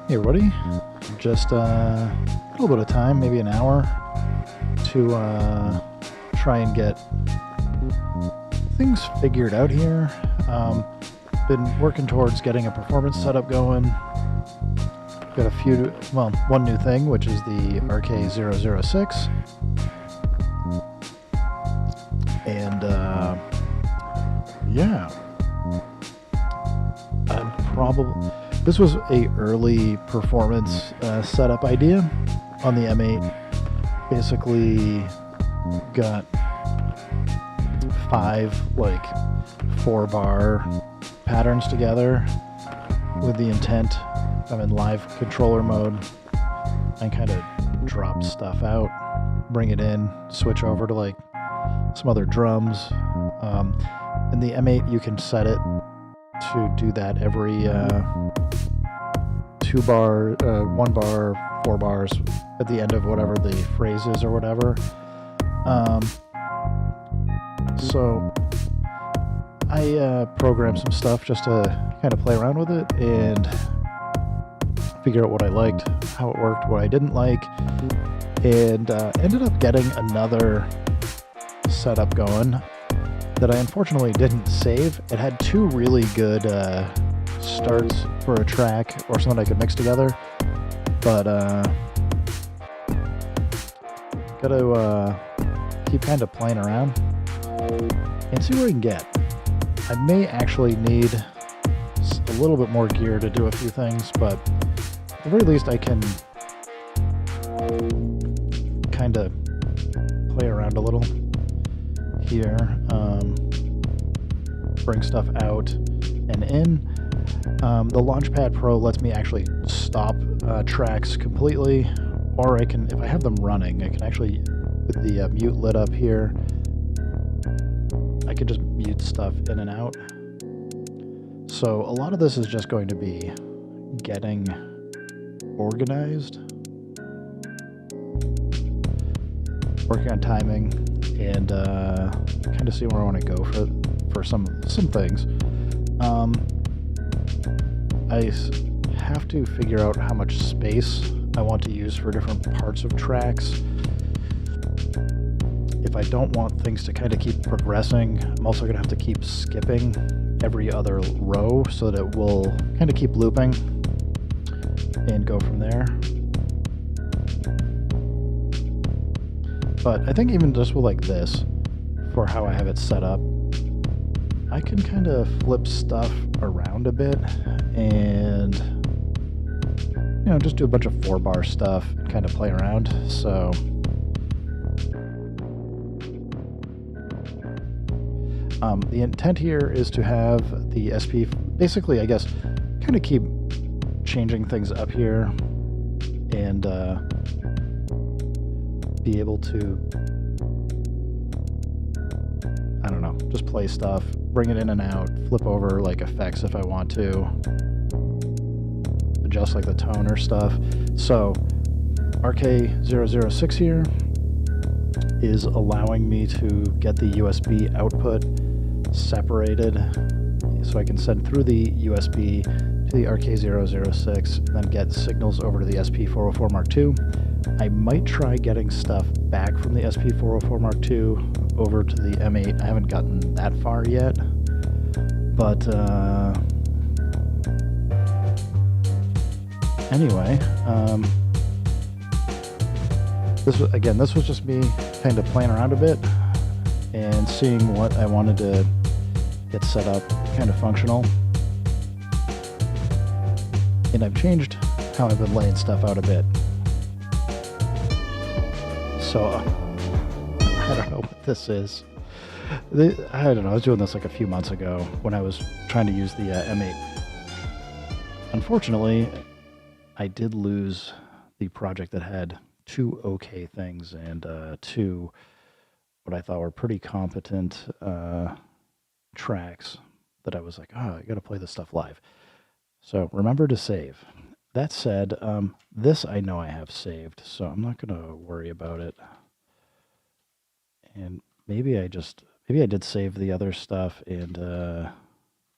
Hey everybody, just a little bit of time, maybe an hour, to try and get things figured out here. Been working towards getting a performance setup going. Got a few, well, one new thing, which is the RK006. And yeah, I'm probably... This was a early performance setup idea on the M8. Basically got 5 like 4-bar patterns together with the intent. I'm in live controller mode and kind of drop stuff out, bring it in, switch over to like some other drums. In the M8 you can set it to do that every 2-bar, 1-bar, 4 bars at the end of whatever the phrase is or whatever. So I programmed some stuff just to kind of play around with it and figure out what I liked, how it worked, what I didn't like, and ended up getting another setup going that I unfortunately didn't save. It had 2 really good starts for a track or something I could mix together, but gotta keep kind of playing around and see what I can get. I may actually need a little bit more gear to do a few things, but at the very least I can kind of play around a little here, bring stuff out and in. The Launchpad Pro lets me actually stop tracks completely, or I can, if I have them running, I can actually, with the mute lit up here, I can just mute stuff in and out. So a lot of this is just going to be getting organized, working on timing, and kind of see where I want to go for some things. I have to figure out how much space I want to use for different parts of tracks. If I don't want things to kind of keep progressing, I'm also going to have to keep skipping every other row so that it will kind of keep looping and go from there. But I think even just with like this, for how I have it set up, I can kind of flip stuff around a bit and, you know, just do a bunch of 4-bar stuff and kind of play around. So the intent here is to have the SP, basically, I guess, kind of keep changing things up here and be able to, I don't know, just play stuff, bring it in and out, flip over like effects if I want to, adjust like the tone or stuff. So RK006 here is allowing me to get the USB output separated so I can send through the USB to the RK006 and then get signals over to the SP404 Mark II. I might try getting stuff back from the SP404 Mark II over to the M8. I haven't gotten that far yet, but anyway, this was just me kind of playing around a bit and seeing what I wanted to get set up kind of functional. And I've changed how I've been laying stuff out a bit. So I don't know what this is. I don't know, I was doing this like a few months ago when I was trying to use the M8. Unfortunately, I did lose the project that had 2 okay things and 2 what I thought were pretty competent tracks that I was like, oh, I gotta play this stuff live. So remember to save. That said, this I know I have saved, so I'm not gonna worry about it. And maybe I did save the other stuff and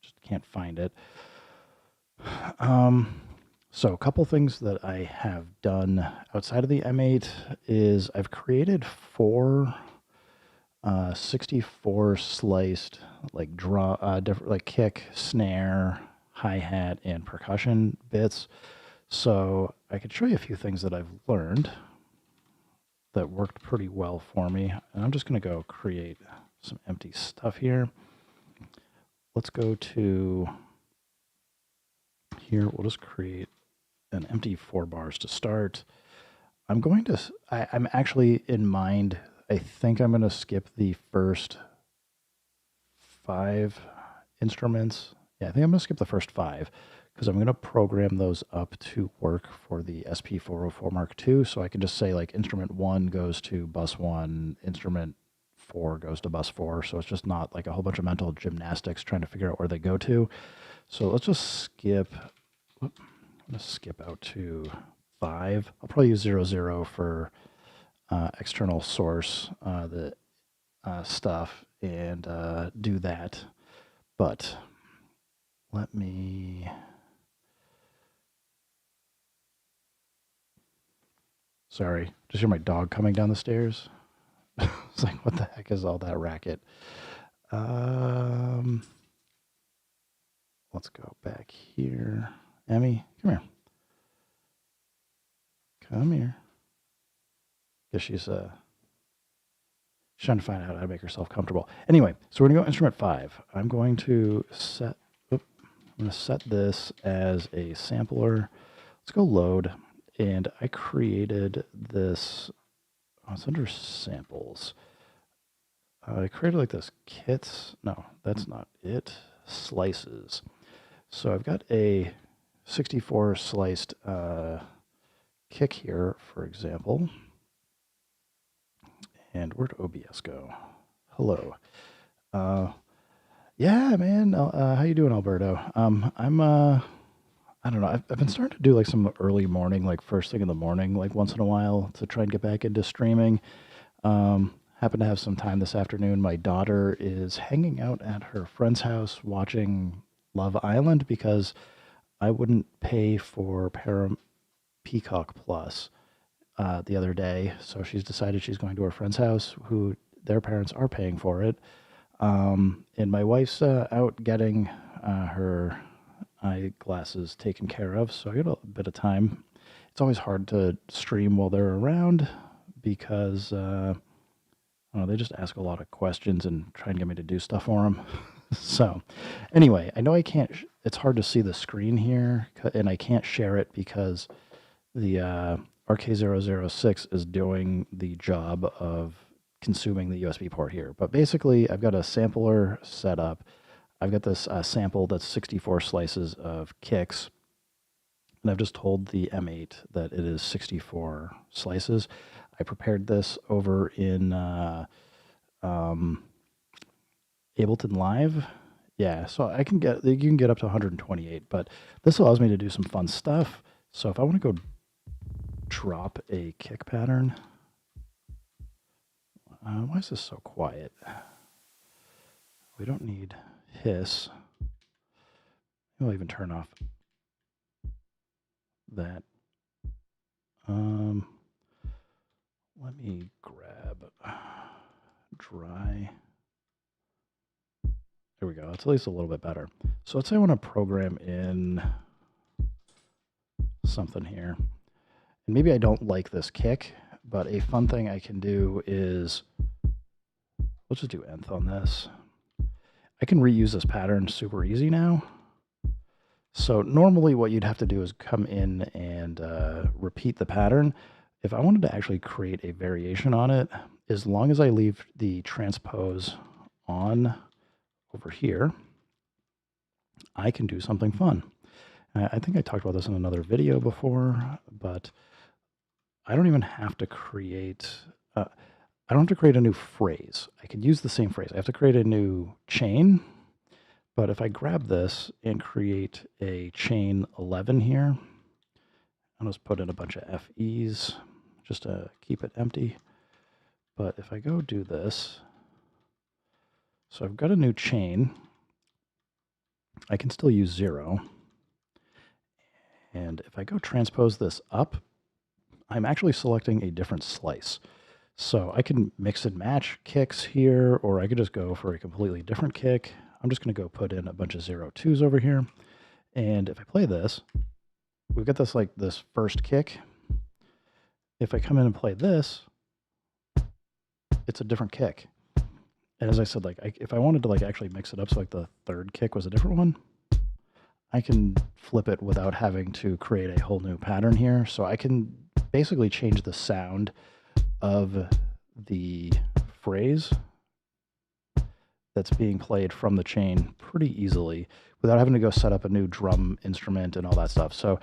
just can't find it. So a couple things that I have done outside of the M8 is I've created four 64 sliced like different like kick, snare, hi-hat, and percussion bits. So I could show you a few things that I've learned that worked pretty well for me. And I'm just going to go create some empty stuff here. Let's go to here. We'll just create an empty 4 bars to start. I'm going to, I'm actually in mind, I think I'm going to skip the first 5 instruments. Yeah, I think I'm going to skip the first 5 because I'm going to program those up to work for the SP404 Mark II. So I can just say like instrument 1 goes to bus 1, instrument 4 goes to bus 4. So it's just not like a whole bunch of mental gymnastics trying to figure out where they go to. So let's just skip. I'm going to skip out to 5. I'll probably use 00 for external source, the stuff, and do that. But let me. Sorry, just hear my dog coming down the stairs. It's like, what the heck is all that racket? Let's go back here. Emmy, come here. Come here. Guess she's trying to find out how to make herself comfortable. Anyway, so we're gonna go instrument 5. I'm going to set. I'm gonna set this as a sampler. Let's go load. And I created this. Oh, it's under samples. I created like this kits. No, that's not it. Slices. So I've got a 64 sliced kick here, for example. And where'd OBS go? Hello. Yeah, man. How you doing, Alberto? I don't know. I've been starting to do like some early morning, like first thing in the morning, like once in a while to try and get back into streaming. Happen to have some time this afternoon. My daughter is hanging out at her friend's house watching Love Island because I wouldn't pay for Peacock Plus the other day. So she's decided she's going to her friend's house, who their parents are paying for it. And my wife's out getting her eyeglasses taken care of, so I got a bit of time. It's always hard to stream while they're around because they just ask a lot of questions and try and get me to do stuff for them. So anyway, I know I can't, it's hard to see the screen here, and I can't share it because the RK006 is doing the job of consuming the USB port here. But basically, I've got a sampler set up. I've got this sample that's 64 slices of kicks, and I've just told the M8 that it is 64 slices. I prepared this over in Ableton Live. Yeah, so you can get up to 128, but this allows me to do some fun stuff. So if I want to go drop a kick pattern, why is this so quiet? We don't need hiss. We'll even turn off that. Let me grab dry. There we go. It's at least a little bit better. So let's say I want to program in something here. And maybe I don't like this kick, but a fun thing I can do is, let's just do nth on this. I can reuse this pattern super easy now. So normally what you'd have to do is come in and repeat the pattern. If I wanted to actually create a variation on it, as long as I leave the transpose on over here, I can do something fun. I think I talked about this in another video before, but I don't even have to create, I don't have to create a new phrase. I could use the same phrase. I have to create a new chain, but if I grab this and create a chain 11 here, I'll just put in a bunch of FEs just to keep it empty. But if I go do this, so I've got a new chain. I can still use 0. And if I go transpose this up, I'm actually selecting a different slice. So I can mix and match kicks here, or I could just go for a completely different kick. I'm just going to go put in a bunch of 0-2s over here. And if I play this, we've got this like this first kick. If I come in and play this, it's a different kick. And as I said, like if I wanted to like actually mix it up, so like the third kick was a different one, I can flip it without having to create a whole new pattern here. So I can basically change the sound of the phrase that's being played from the chain pretty easily without having to go set up a new drum instrument and all that stuff. So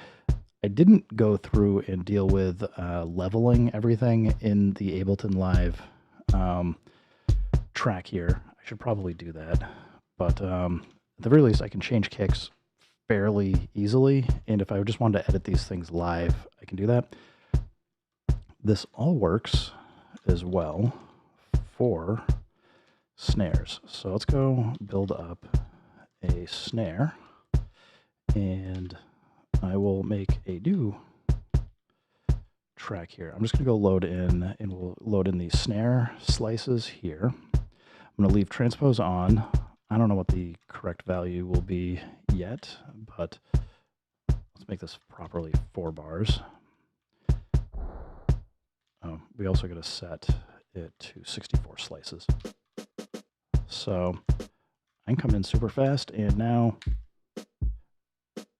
I didn't go through and deal with leveling everything in the Ableton Live track here. I should probably do that. But at the very least, I can change kicks fairly easily. And if I just wanted to edit these things live, I can do that. This all works as well for snares. So let's go build up a snare, and I will make a new track here. I'm just going to go load in, and we'll load in these snare slices here. I'm going to leave transpose on. I don't know what the correct value will be yet, but let's make this properly 4 bars. We also got to set it to 64 slices. So I can come in super fast, and now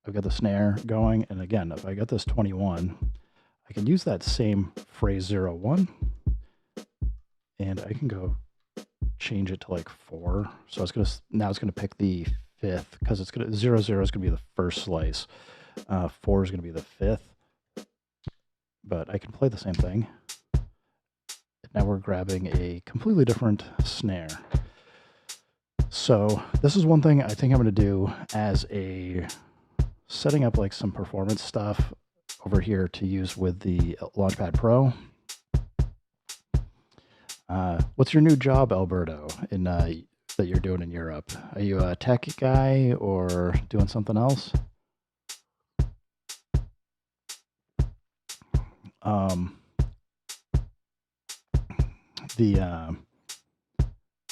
I've got the snare going. And again, if I got this 21, I can use that same phrase 0-1, and I can go change it to like 4. So it's gonna now it's gonna pick the 5th, because it's gonna 0-0 is gonna be the first slice. 4 is gonna be the 5th. But I can play the same thing. Now we're grabbing a completely different snare. So this is one thing I think I'm going to do as a setting up like some performance stuff over here to use with the Launchpad Pro. What's your new job, Alberto, in that you're doing in Europe? Are you a tech guy or doing something else?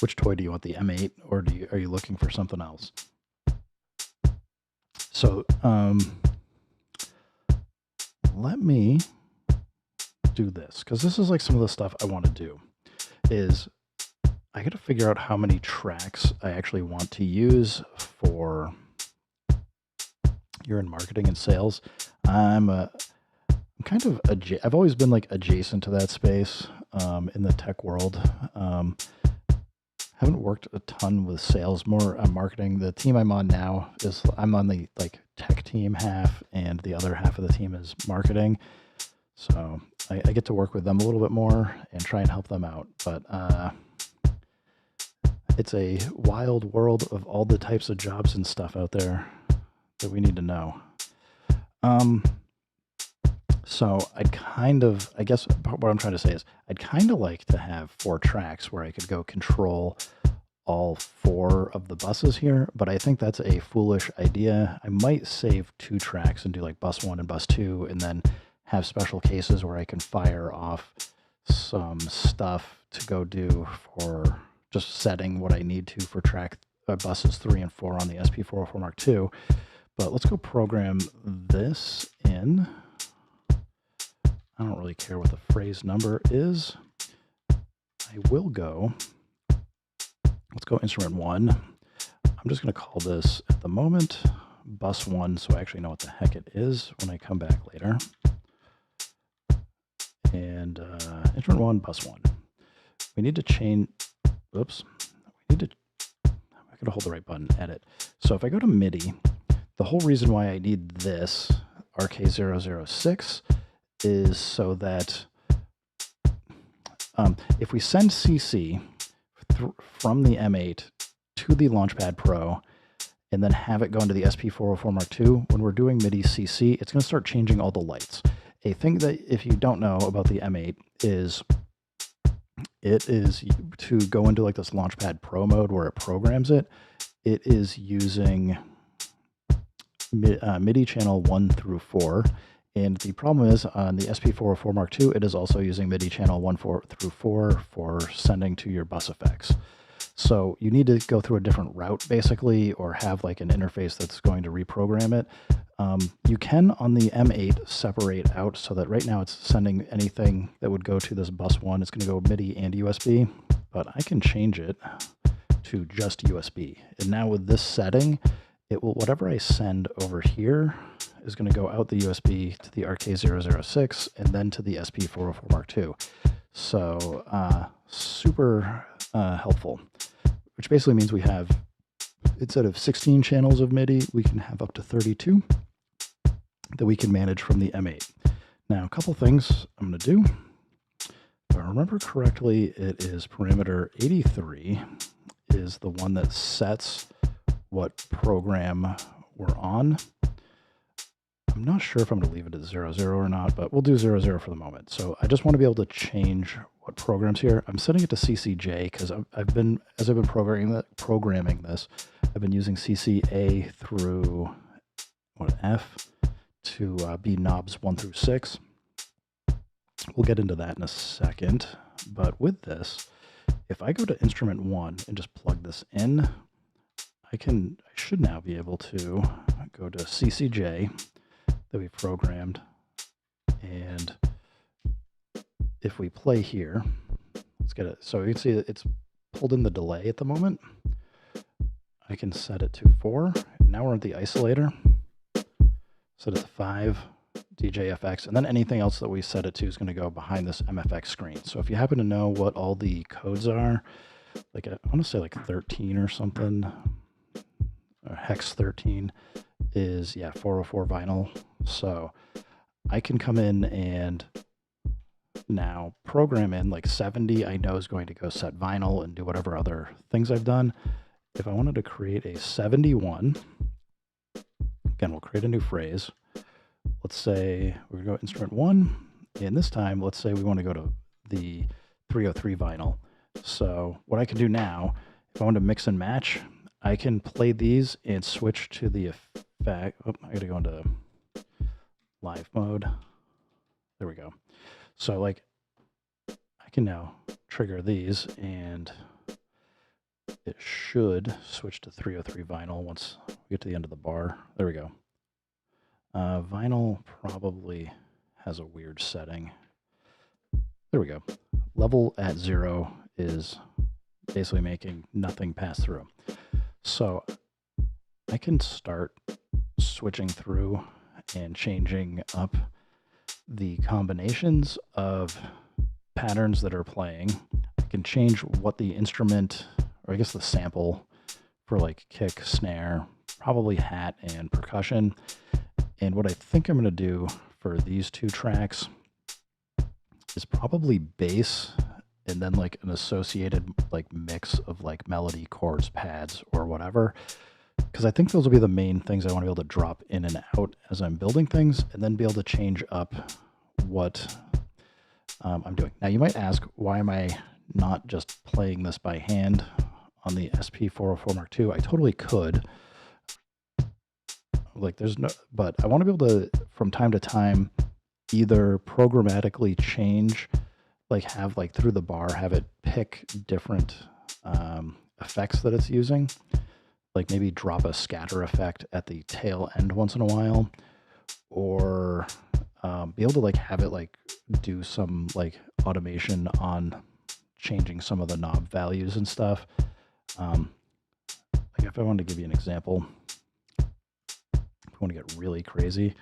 Which toy do you want, the M8, or are you looking for something else? So let me do this, because this is like some of the stuff I want to do. Is I got to figure out how many tracks I actually want to use for. You're in marketing and sales. I'm kind of I've always been like adjacent to that space in the tech world. Haven't worked a ton with sales, more marketing. The team I'm on now is I'm on the like tech team half, and the other half of the team is marketing. So I get to work with them a little bit more and try and help them out. But it's a wild world of all the types of jobs and stuff out there that we need to know. So I guess what I'm trying to say is I'd kind of like to have 4 tracks where I could go control all 4 of the buses here, but I think that's a foolish idea. I might save 2 tracks and do like bus 1 and bus 2, and then have special cases where I can fire off some stuff to go do for just setting what I need to for track buses 3 and 4 on the SP404 Mark II. But let's go program this in. I don't really care what the phrase number is. I will go, let's go instrument 1. I'm just going to call this at the moment bus 1, so I actually know what the heck it is when I come back later. And instrument 1, bus 1. We need to change, oops, I gotta hold the right button, edit. So if I go to MIDI, the whole reason why I need this RK006 is so that if we send CC from the M8 to the Launchpad Pro and then have it go into the SP404 Mark II, when we're doing MIDI CC, it's going to start changing all the lights. A thing that if you don't know about the M8 is it is to go into like this Launchpad Pro mode where it programs it. It is using MIDI channel 1 through 4. And the problem is on the SP404 Mark II, it is also using MIDI channel 1 through 4 for sending to your bus effects. So you need to go through a different route, basically, or have like an interface that's going to reprogram it. You can, on the M8, separate out so that right now it's sending anything that would go to this bus 1. It's going to go MIDI and USB, but I can change it to just USB. And now with this setting, it will, whatever I send over here is going to go out the USB to the RK006 and then to the SP404 Mark II. So super helpful, which basically means we have, instead of 16 channels of MIDI, we can have up to 32 that we can manage from the M8. Now, a couple things I'm going to do. If I remember correctly, it is parameter 83 is the one that sets what program we're on. I'm not sure if I'm going to leave it at 00 or not, but we'll do 00 for the moment. So I just want to be able to change what programs here. I'm setting it to CCJ because I've been programming this, I've been using CCA through F to be knobs 1 through 6. We'll get into that in a second. But with this, if I go to instrument 1 and just plug this in, I should now be able to go to CCJ that we programmed, and if we play here, let's get it. So you can see that it's pulled in the delay at the moment. I can set it to 4. Now we're at the isolator. Set it to 5, DJFX, and then anything else that we set it to is going to go behind this MFX screen. So if you happen to know what all the codes are, like I want to say like 13 or something, or hex 13 is, yeah, 404 vinyl. So I can come in and now program in like 70, I know is going to go set vinyl and do whatever other things I've done. If I wanted to create a 71, again, we'll create a new phrase. Let's say we're going to go instrument 1, and this time, let's say we want to go to the 303 vinyl. So what I can do now, if I want to mix and match, I can play these and switch to the effect. Oh, I got to go into live mode. There we go. So like I can now trigger these and it should switch to 303 vinyl once we get to the end of the bar. There we go. Vinyl probably has a weird setting. There we go. Level at 0 is basically making nothing pass through. So I can start switching through and changing up the combinations of patterns that are playing. I can change what the instrument, or I guess the sample for like kick, snare, probably hat and percussion. And what I think I'm going to do for these two tracks is probably bass and then like an associated like mix of like melody, chords, pads, or whatever. Because I think those will be the main things I want to be able to drop in and out as I'm building things, and then be able to change up what I'm doing. Now you might ask, why am I not just playing this by hand on the SP404 Mark II? I totally could. Like there's no, but I want to be able to, from time to time, either programmatically change, like have like through the bar, have it pick different effects that it's using. Like maybe drop a scatter effect at the tail end once in a while, or be able to like have it like do some like automation on changing some of the knob values and stuff. Like if I wanted to give you an example, if I want to get really crazy,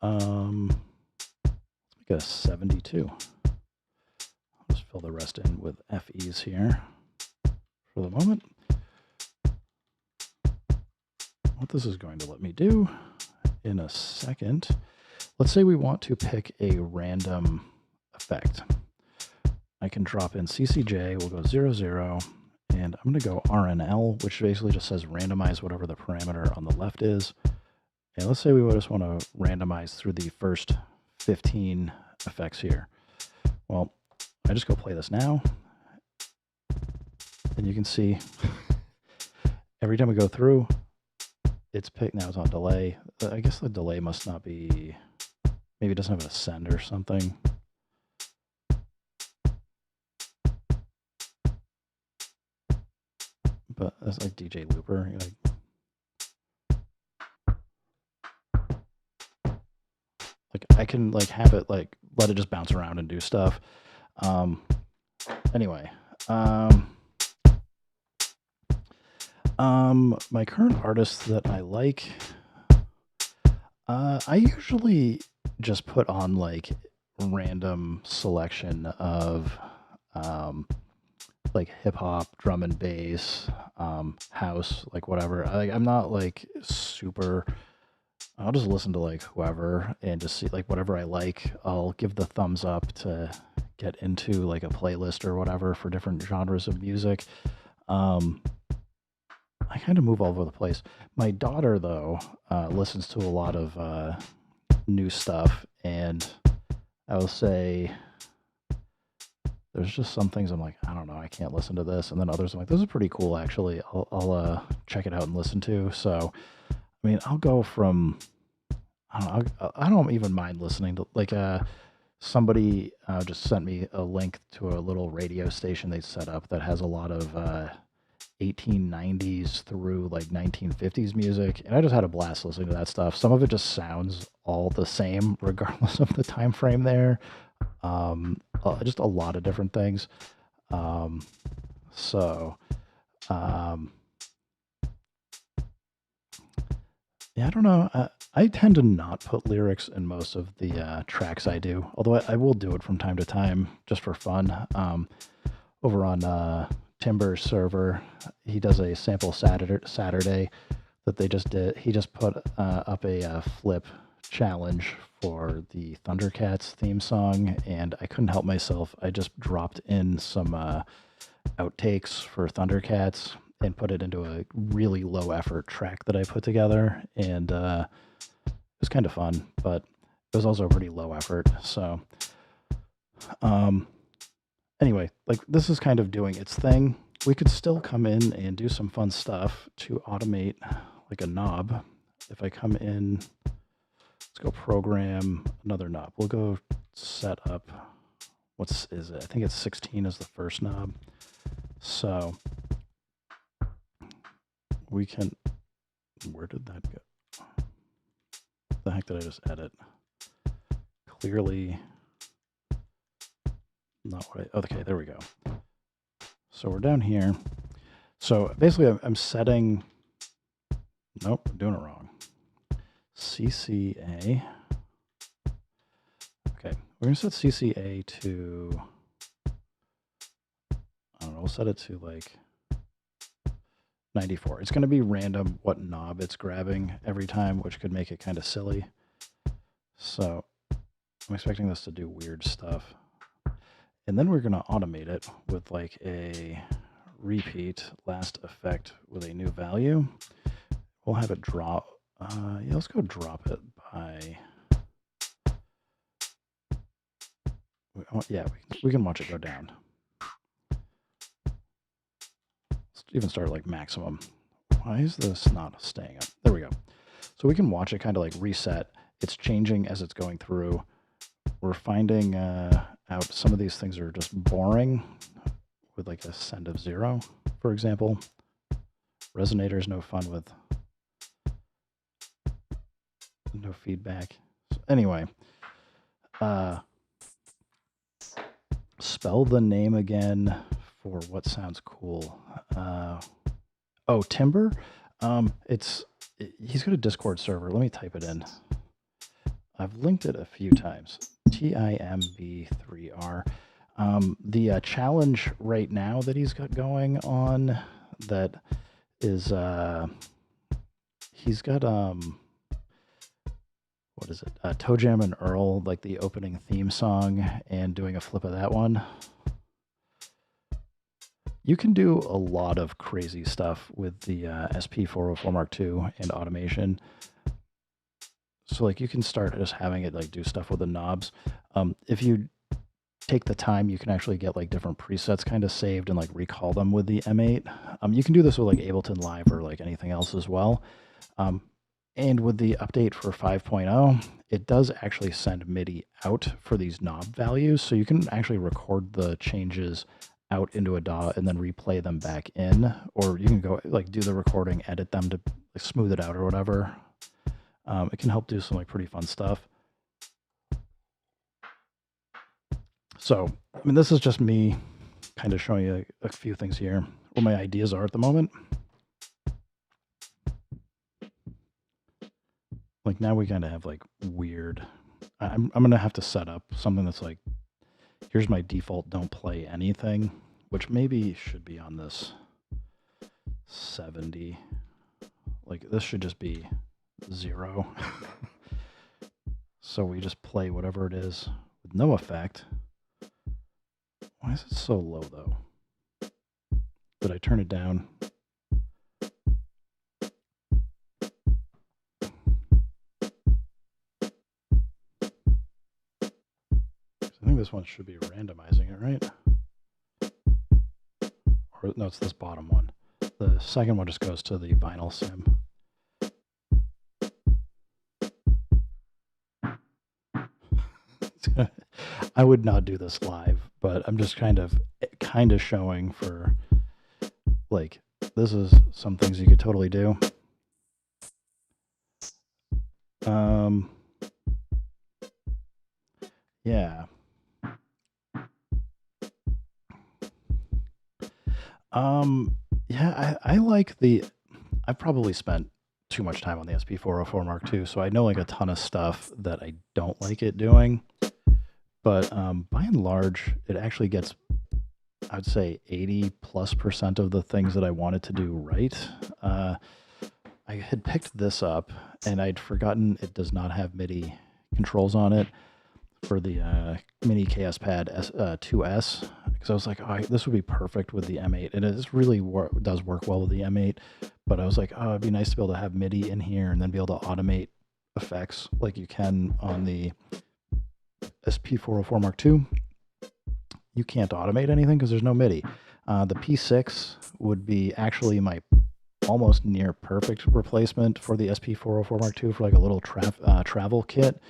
let's make a 72. I'll just fill the rest in with FEs here for the moment. What this is going to let me do in a second, let's say we want to pick a random effect. I can drop in CCJ, we'll go 0, 0, and I'm going to go RNL, which basically just says randomize whatever the parameter on the left is. And let's say we just want to randomize through the first 15 effects here. Well, I just go play this now, and you can see every time we go through, it's picked now. It's on delay. I guess the delay must not be. Maybe it doesn't have a send or something. But that's like DJ Looper. Like I can like have it like let it just bounce around and do stuff. Anyway, my current artists that I like, I usually just put on like random selection of like hip hop, drum and bass, house, like whatever. I'm not like super. I'll just listen to like whoever and just see like whatever I like. I'll give the thumbs up to get into like a playlist or whatever for different genres of music. Um, I kind of move all over the place. My daughter, though, listens to a lot of new stuff, and I will say there's just some things I'm like, I don't know, I can't listen to this, and then others I'm like, this is pretty cool, actually. I'll check it out and listen to. So, I mean, I'll go from I don't even mind listening to like somebody just sent me a link to a little radio station they set up that has a lot of 1890s through like 1950s music, and I just had a blast listening to that stuff. Some of it just sounds all the same regardless of the time frame there. Just a lot of different things. Um, so um, yeah, I don't know. I tend to not put lyrics in most of the tracks I do, although I will do it from time to time just for fun. Over on Timber's server, he does a sample Saturday that they just did. He just put up a flip challenge for the Thundercats theme song, and I couldn't help myself. I just dropped in some outtakes for Thundercats and put it into a really low effort track that I put together, and it was kind of fun, but it was also pretty low effort. So, um, anyway, like this is kind of doing its thing. We could still come in and do some fun stuff to automate like a knob. If I come in, let's go program another knob. We'll go set up, is it? I think it's 16 is the first knob. So we can, where did that go? The heck did I just edit? Clearly not what okay, there we go. So we're down here. So basically I'm setting, nope, I'm doing it wrong. CCA. Okay, we're gonna set CCA to, I don't know, we'll set it to like 94. It's gonna be random what knob it's grabbing every time, which could make it kind of silly. So I'm expecting this to do weird stuff. And then we're going to automate it with like a repeat last effect with a new value. We'll have it drop. Yeah, let's go drop it by. Yeah, we can watch it go down. Let's even start like maximum. Why is this not staying up? There we go. So we can watch it kind of like reset. It's changing as it's going through. We're finding out some of these things are just boring with like a send of 0, for example. Resonator's no fun with no feedback. So anyway, spell the name again for what sounds cool. Oh, Timber. He's got a Discord server. Let me type it in. I've linked it a few times. TIMB3R. The challenge right now that he's got going on, that is he's got what is it? Toe Jam and Earl, like the opening theme song, and doing a flip of that one. You can do a lot of crazy stuff with the SP404 Mark II and automation. So like you can start just having it like do stuff with the knobs. If you take the time, you can actually get like different presets kind of saved and like recall them with the M8. You can do this with like Ableton Live or like anything else as well. And with the update for 5.0, it does actually send MIDI out for these knob values. So you can actually record the changes out into a DAW and then replay them back in. Or you can go like do the recording, edit them to like, smooth it out or whatever. It can help do some like pretty fun stuff. So, I mean, this is just me kind of showing you a few things here, what my ideas are at the moment. Like now we kind of have like weird, I'm going to have to set up something that's like, here's my default don't play anything, which maybe should be on this 70. Like this should just be 0. So we just play whatever it is with no effect. Why is it so low though? Did I turn it down? I think this one should be randomizing it, right? Or no, it's this bottom one. The second one just goes to the vinyl sim. I would not do this live, but I'm just kind of showing for like this is some things you could totally do. Yeah. Yeah, I like the, I've probably spent too much time on the SP404 Mark II, so I know like a ton of stuff that I don't like it doing. But by and large, it actually gets, I would say 80+% of the things that I wanted to do right. I had picked this up and I'd forgotten it does not have MIDI controls on it for the mini KS Pad 2S, because I was like, oh, this would be perfect with the M8, and it really does work well with the M8, but I was like, oh, it'd be nice to be able to have MIDI in here and then be able to automate effects like you can on the SP404 Mark II. You can't automate anything because there's no MIDI. The P6 would be actually my almost near perfect replacement for the SP404 Mark II for like a little travel kit,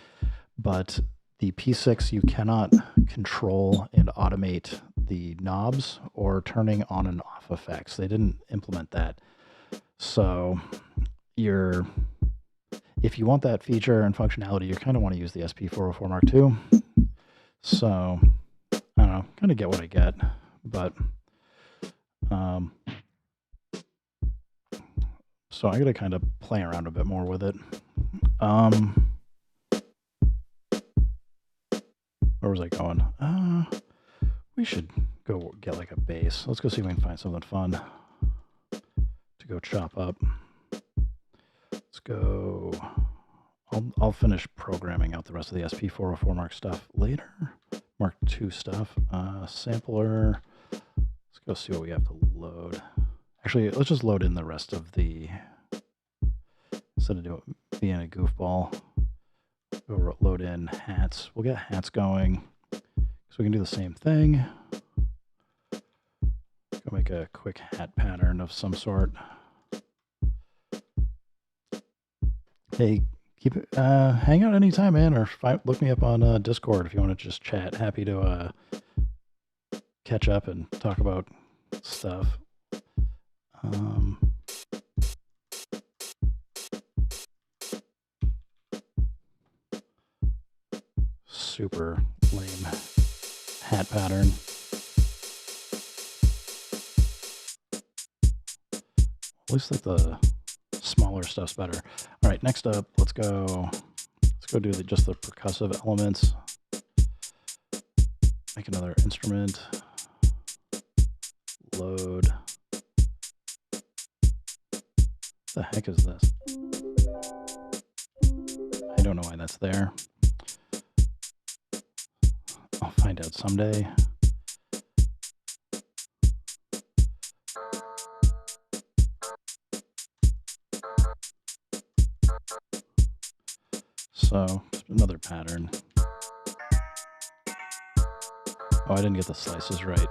but the P6 you cannot control and automate the knobs or turning on and off effects. They didn't implement that. So if you want that feature and functionality, you kind of want to use the SP404 Mark II. So I don't know, kind of get what I get, but so I got to kind of play around a bit more with it. Where was I going? We should go get like a bass. Let's go see if we can find something fun to go chop up. Let's go. I'll finish programming out the rest of the SP404 Mark stuff later. Mark II stuff. Sampler. Let's go see what we have to load. Actually, let's just load in the rest of the, instead of being a goofball, we'll load in hats. We'll get hats going. So we can do the same thing. Go make a quick hat pattern of some sort. Hey, hang out anytime, man, or look me up on Discord if you want to just chat. Happy to catch up and talk about stuff. Super lame hat pattern. At least like the smaller stuff's better. All right, next up, let's go do just the percussive elements. Make another instrument. Load. What the heck is this? I don't know why that's there. I'll find out someday. So, another pattern. Oh, I didn't get the slices right.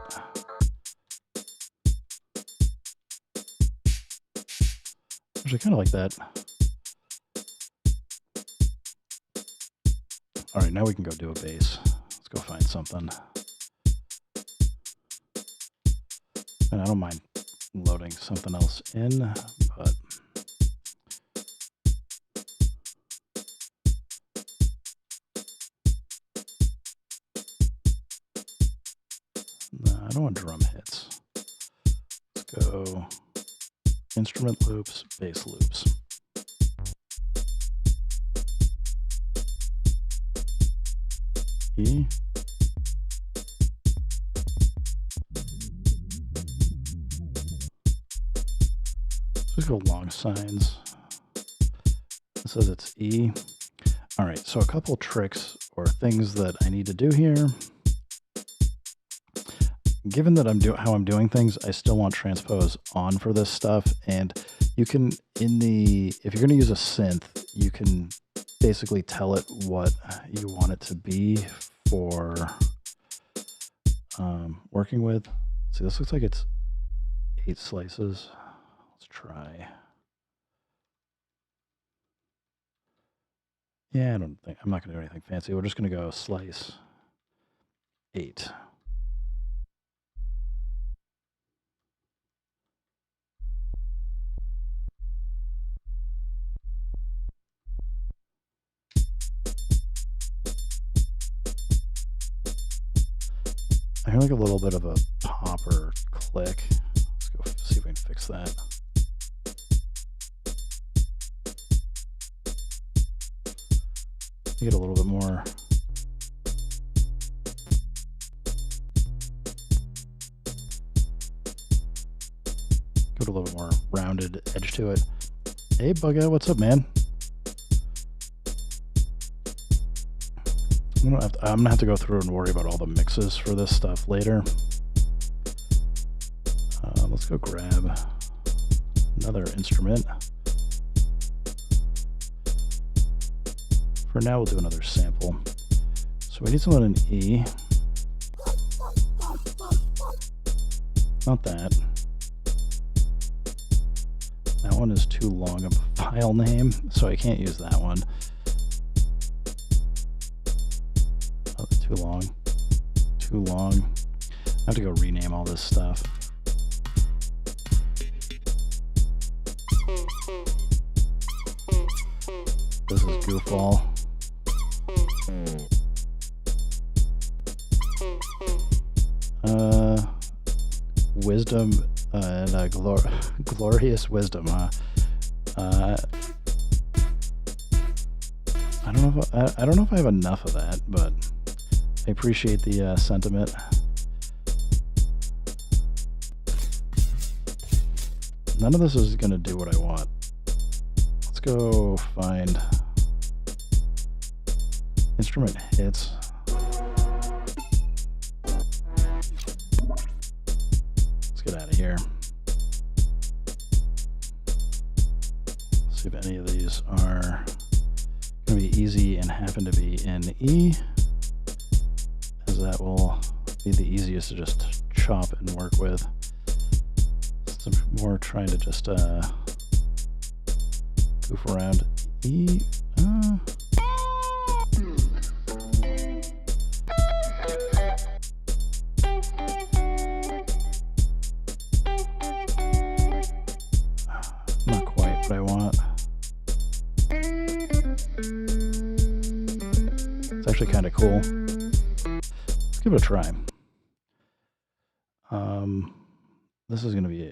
Actually, I kind of like that. All right, now we can go do a bass. Let's go find something. And I don't mind loading something else in, but no, I don't want drum hits. Let's go instrument loops, bass loops. E. Let's go long signs. It says it's E. All right, so a couple tricks or things that I need to do here. Given that how I'm doing things, I still want transpose on for this stuff. And you can, if you're going to use a synth, you can basically tell it what you want it to be for working with. Let's see, this looks like it's 8 slices. Let's try. Yeah, I'm not going to do anything fancy. We're just going to go slice 8. I hear like a little bit of a pop or click. Let's go see if we can fix that. Get a little bit more. Get a little bit more rounded edge to it. Hey, Bugga, what's up, man? I'm gonna have to go through and worry about all the mixes for this stuff later. Let's go grab another instrument. For now, we'll do another sample. So we need something in E. Not that. That one is too long of a file name, so I can't use that one. Oh, too long. Too long. I have to go rename all this stuff. This is goofball. Wisdom and glorious wisdom, huh? I don't know if I have enough of that, but I appreciate the sentiment. None of this is going to do what I want. Let's go find instrument hits. Let's get out of here. See if any of these are going to be easy and happen to be in E, as that will be the easiest to just chop and work with. So more trying to just goof around E. Not quite what I want. It's actually kind of cool. Let's give it a try. This is going to be,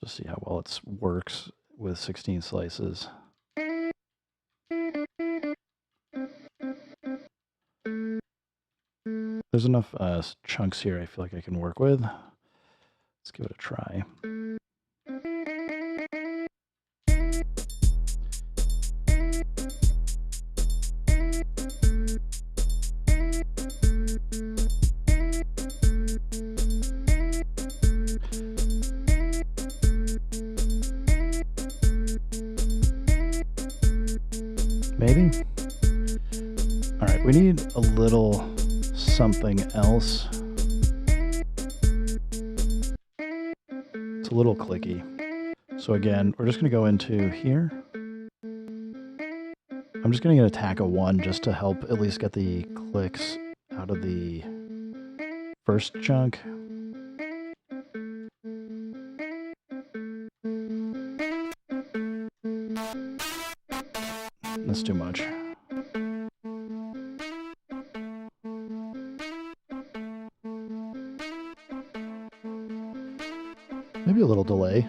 just see how well it works with 16 slices. There's enough chunks here I feel like I can work with. Let's give it a try. Maybe? All right, we need a little something else. It's a little clicky. So again, we're just going to go into here. I'm just going to attack a 1 just to help at least get the clicks out of the first chunk. That's too much. Maybe a little delay.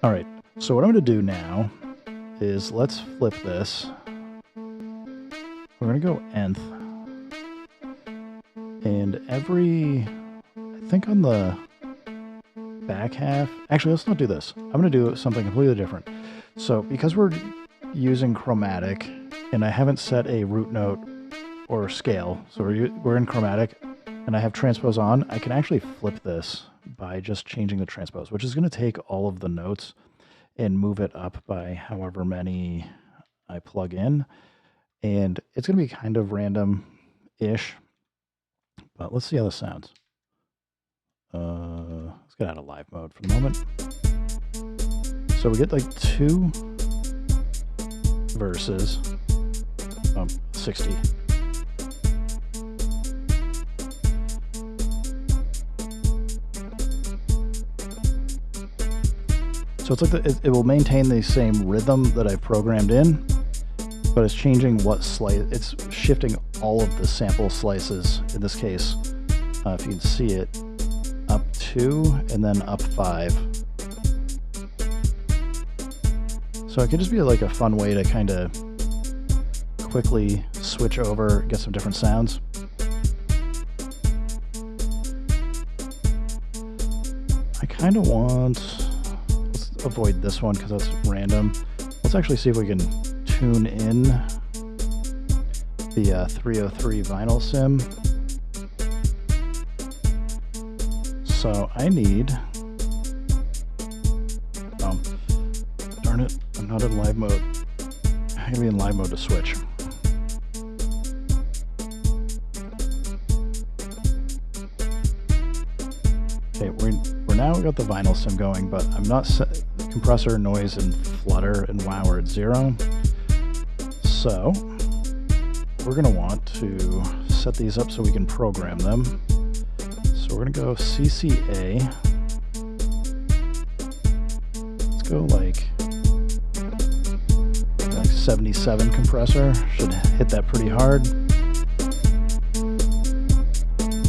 All right, so what I'm going to do now is let's flip this. We're going to go nth. And every, I think on the back half, actually, let's not do this. I'm going to do something completely different. So because we're using chromatic and I haven't set a root note or scale, so we're in chromatic and I have transpose on, I can actually flip this by just changing the transpose, which is going to take all of the notes and move it up by however many I plug in. And it's going to be kind of random-ish, but let's see how this sounds. Let's get out of live mode for the moment. So we get like 2 verses, 60. So it's like it will maintain the same rhythm that I programmed in, but it's changing what slice. It's shifting all of the sample slices. In this case, if you can see it, up 2 and then up 5. So it could just be like a fun way to kind of quickly switch over, get some different sounds. I kind of want. Avoid this one because that's random. Let's actually see if we can tune in the 303 vinyl sim. So I need, darn it, I'm not in live mode. I'm gonna be in live mode to switch. Okay, we're now got the vinyl sim going, but I'm not compressor, noise, and flutter and wow are at 0. So we're going to want to set these up so we can program them. So we're going to go CCA. Let's go like 77 compressor. Should hit that pretty hard.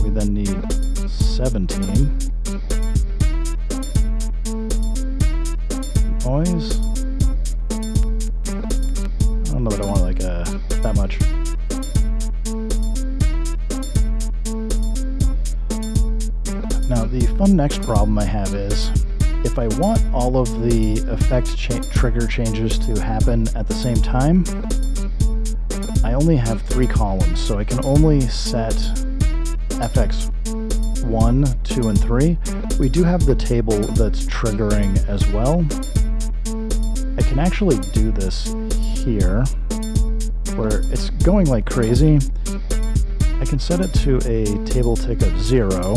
We then need 17. Noise. I don't know that I want like that much. Now the fun next problem I have is if I want all of the effect trigger changes to happen at the same time, I only have 3 columns, so I can only set FX 1, 2, and 3. We do have the table that's triggering as well. I can actually do this here, where it's going like crazy. I can set it to a table tick of 0,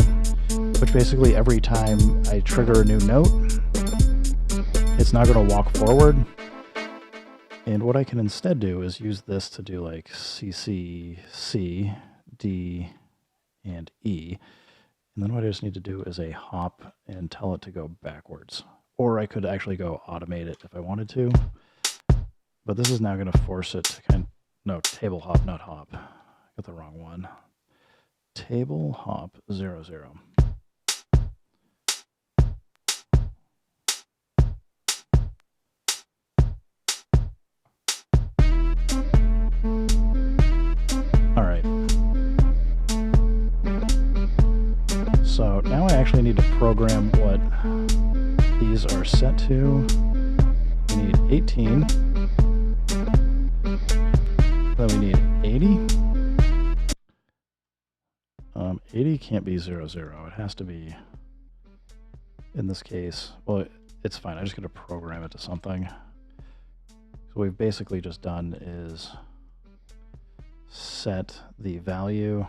which basically every time I trigger a new note, it's not going to walk forward. And what I can instead do is use this to do like C, C, C, D, and E. And then what I just need to do is a hop and tell it to go backwards. Or I could actually go automate it if I wanted to. But this is now going to force it to no, table hop, not hop. I got the wrong one. Table hop 0, 0. All right. So now I actually need to program what these are set to. We need 18. Then we need 80. 80 can't be 0, 0. It has to be, in this case, well, it's fine. I'm just going to program it to something. So what we've basically just done is set the value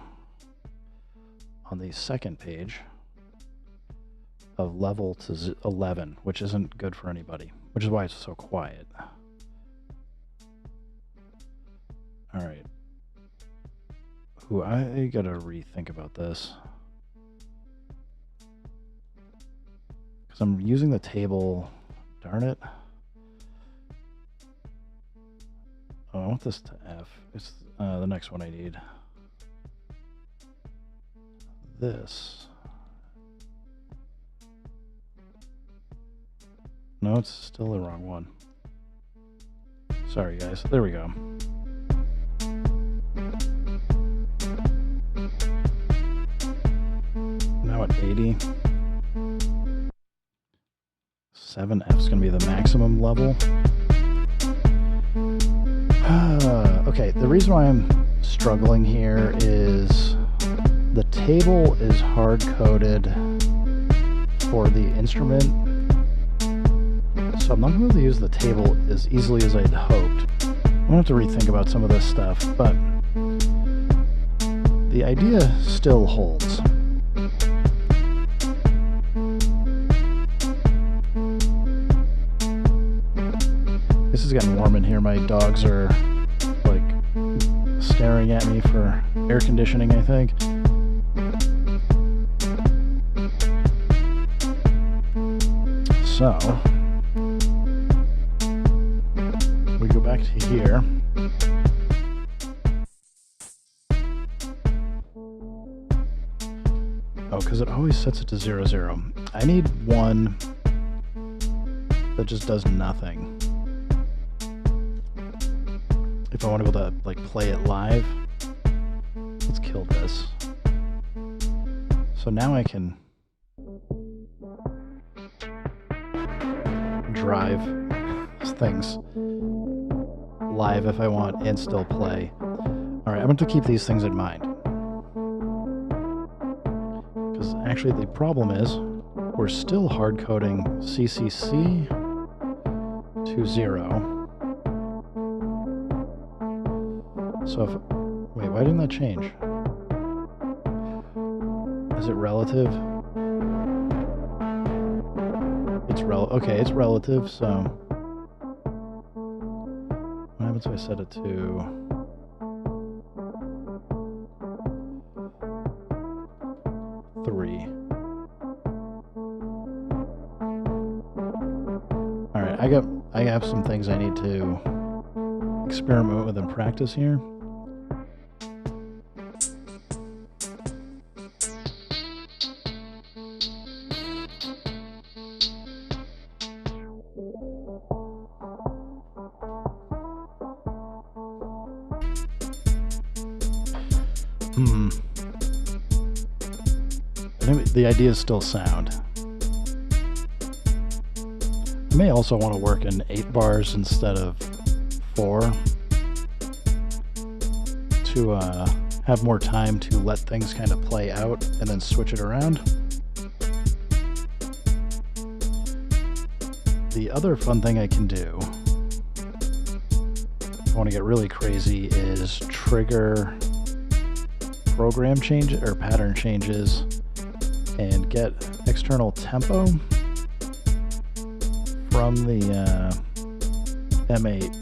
on the second page of level to 11, which isn't good for anybody, which is why it's so quiet. All right. Ooh, I gotta rethink about this. Because I'm using the table. Darn it. Oh, I want this to F. It's the next one I need. This. No, it's still the wrong one. Sorry, guys. There we go. Now at 80. 7F is going to be the maximum level. Okay, the reason why I'm struggling here is the table is hard-coded for the instrument, so I'm not going to be able to use the table as easily as I'd hoped. I'm going to have to rethink about some of this stuff, but the idea still holds. This is getting warm in here. My dogs are like staring at me for air conditioning, I think. So we go back to here. Oh, because it always sets it to 0, 0. I need one that just does nothing. If I want to be able to like play it live, let's kill this. So now I can drive things live if I want and still play. All right, I'm going to keep these things in mind. Because actually the problem is we're still hard coding CCC to 0. So if, wait, why didn't that change? Is it relative? It's okay, it's relative, so what happens if I set it to 3? All right, I have some things I need to experiment with and practice here. I think the idea is still sound. I may also want to work in 8 bars instead of 4 to have more time to let things kind of play out and then switch it around. The other fun thing I can do, if I want to get really crazy, is trigger program changes or pattern changes and get external tempo from the M8.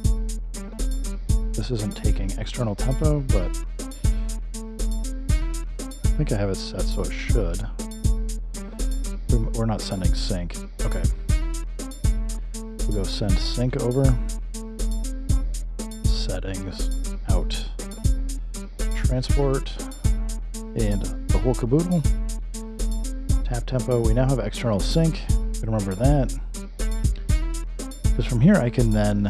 This isn't taking external tempo, but I think I have it set so it should. We're not sending sync. Okay. We'll go send sync over. Settings, out. Transport, and the whole caboodle. Tap tempo. We now have external sync. Remember that. Because from here I can then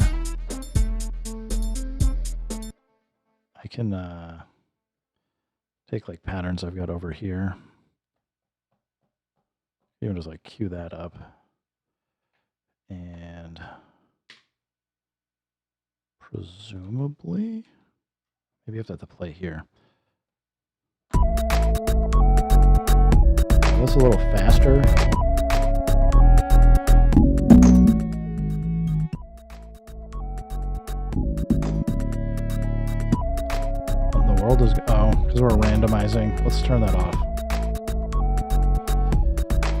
take like patterns I've got over here. Even just like cue that up. And presumably, maybe you have to play here. That's a little faster. The world is, oh, because we're randomizing. Let's turn that off.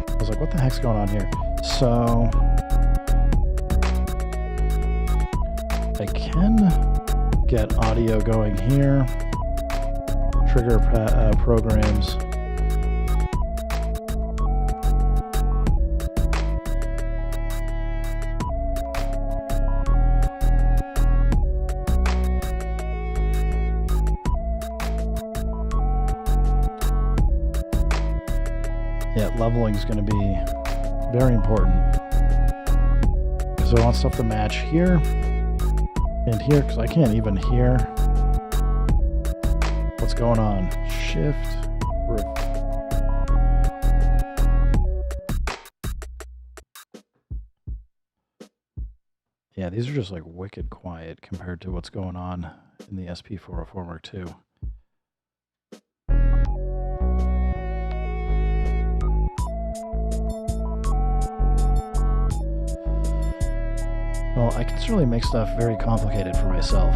I was like, what the heck's going on here? So I can get audio going here. Trigger programs. Yeah, leveling is going to be very important. Because I want stuff to match here and here, because I can't even hear what's going on. Shift. Yeah, these are just like wicked quiet compared to what's going on in the SP404 Mark II. Well, I can certainly make stuff very complicated for myself.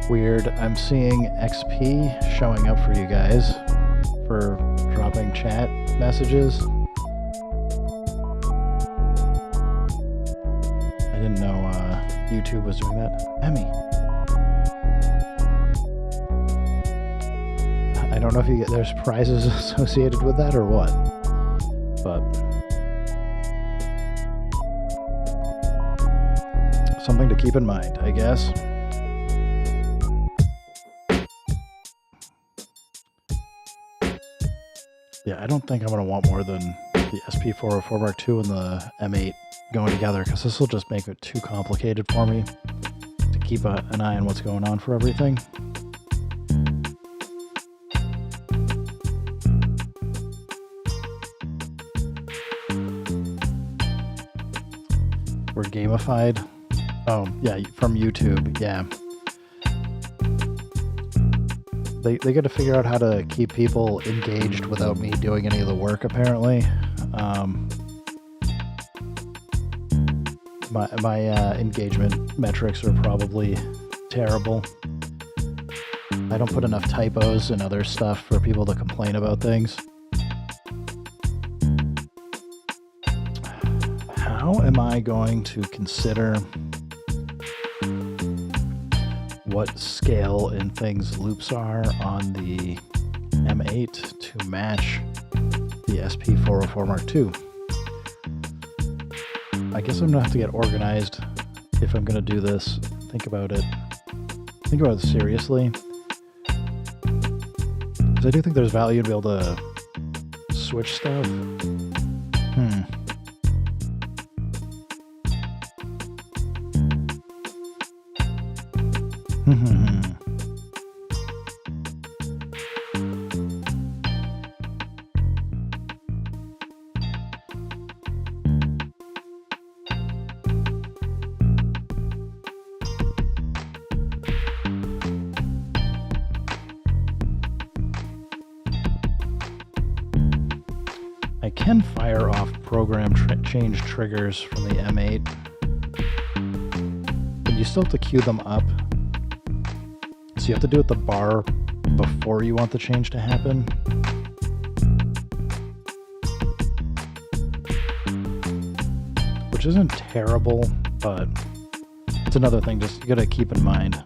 Weird, I'm seeing XP showing up for you guys for dropping chat messages. I didn't know YouTube was doing that. Emmy. I don't know if you get, there's prizes associated with that or what, but something to keep in mind, I guess. Yeah, I don't think I'm going to want more than the SP404 Mark II and the M8 going together, because this will just make it too complicated for me to keep an eye on what's going on for everything. We're gamified. Oh, yeah, from YouTube, yeah. They got to figure out how to keep people engaged without me doing any of the work, apparently. My engagement metrics are probably terrible. I don't put enough typos and other stuff for people to complain about things. How am I going to consider what scale and things loops are on the M8 to match the SP404 Mark II? I guess I'm gonna have to get organized if I'm gonna do this. Think about it seriously, because I do think there's value to be able to switch stuff. I can fire off program change triggers from the M8, but you still have to queue them up. So you have to do it the bar before you want the change to happen. Which isn't terrible, but it's another thing just you gotta keep in mind.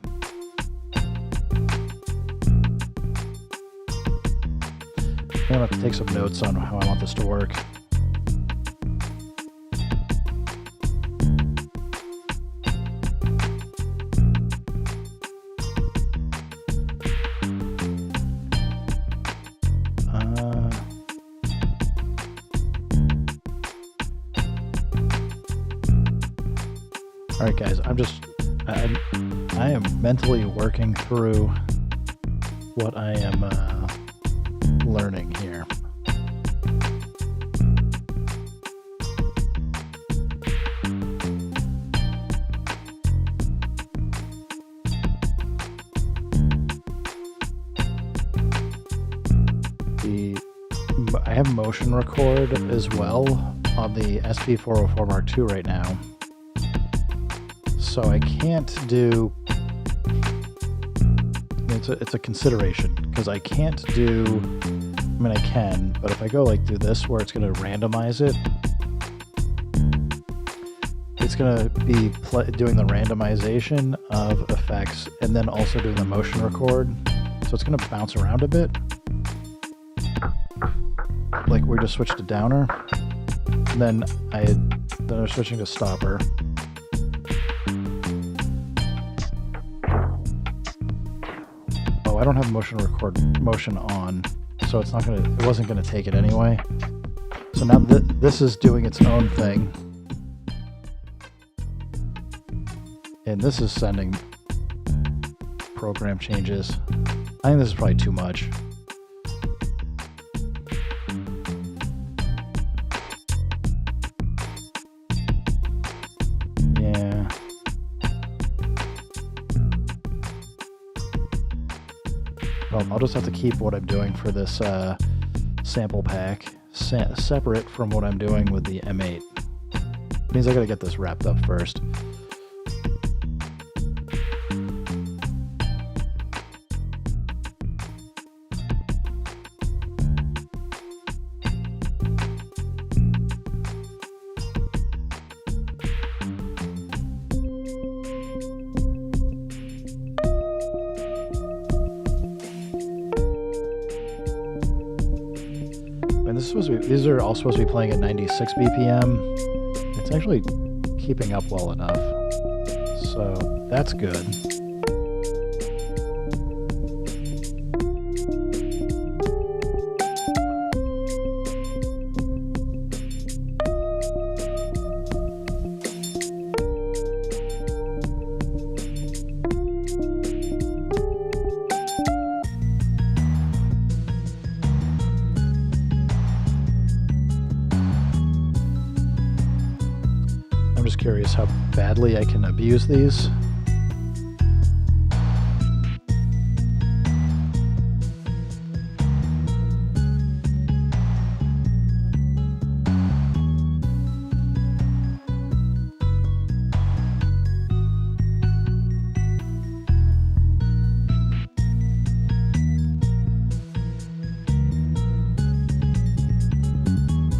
I'm gonna have to take some notes on how I want this to work. All right, guys, I am mentally working through what I am learning here. I have motion record as well on the SP404 Mark II right now. So I can't do, it's a consideration, because I can't do I mean, I can, but if I go like do this where it's going to randomize it, it's going to be doing the randomization of effects and then also doing the motion record. So it's going to bounce around a bit. Like we just switched to downer. And then I'm switching to stopper. Oh, I don't have motion on, so it wasn't gonna take it anyway. So now this is doing its own thing. And this is sending program changes. I think this is probably too much. Yeah. Well, I'll just have to keep what I'm doing for this sample pack separate from what I'm doing with the M8. Means I gotta get this wrapped up first. And these are all supposed to be playing at 96 BPM. It's actually keeping up well enough, so that's good. I'm just curious how badly I can abuse these.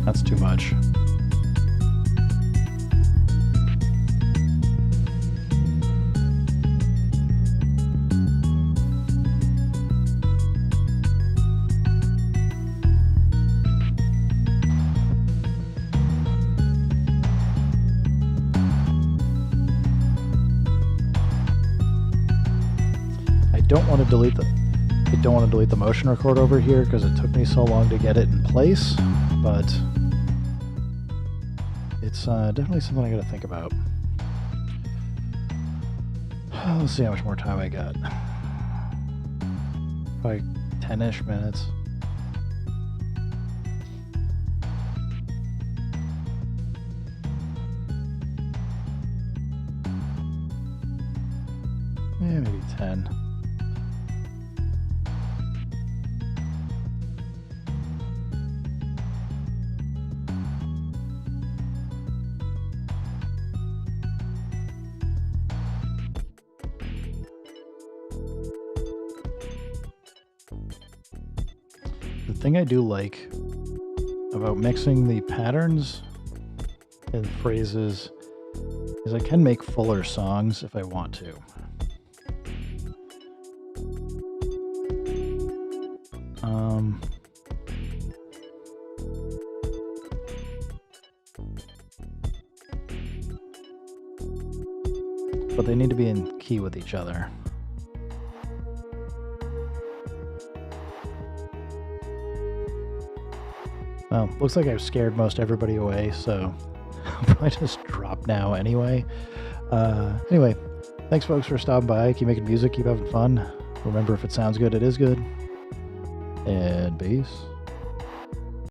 That's too much. I don't want to delete the motion record over here because it took me so long to get it in place, but it's definitely something I got to think about. Let's see how much more time I got. Probably 10-ish minutes. Yeah, maybe 10. The thing I do like about mixing the patterns and phrases is I can make fuller songs if I want to. But they need to be in key with each other. Well, looks like I've scared most everybody away, so I'll probably just drop now anyway. Anyway, thanks folks for stopping by. Keep making music, keep having fun. Remember, if it sounds good, it is good. And peace.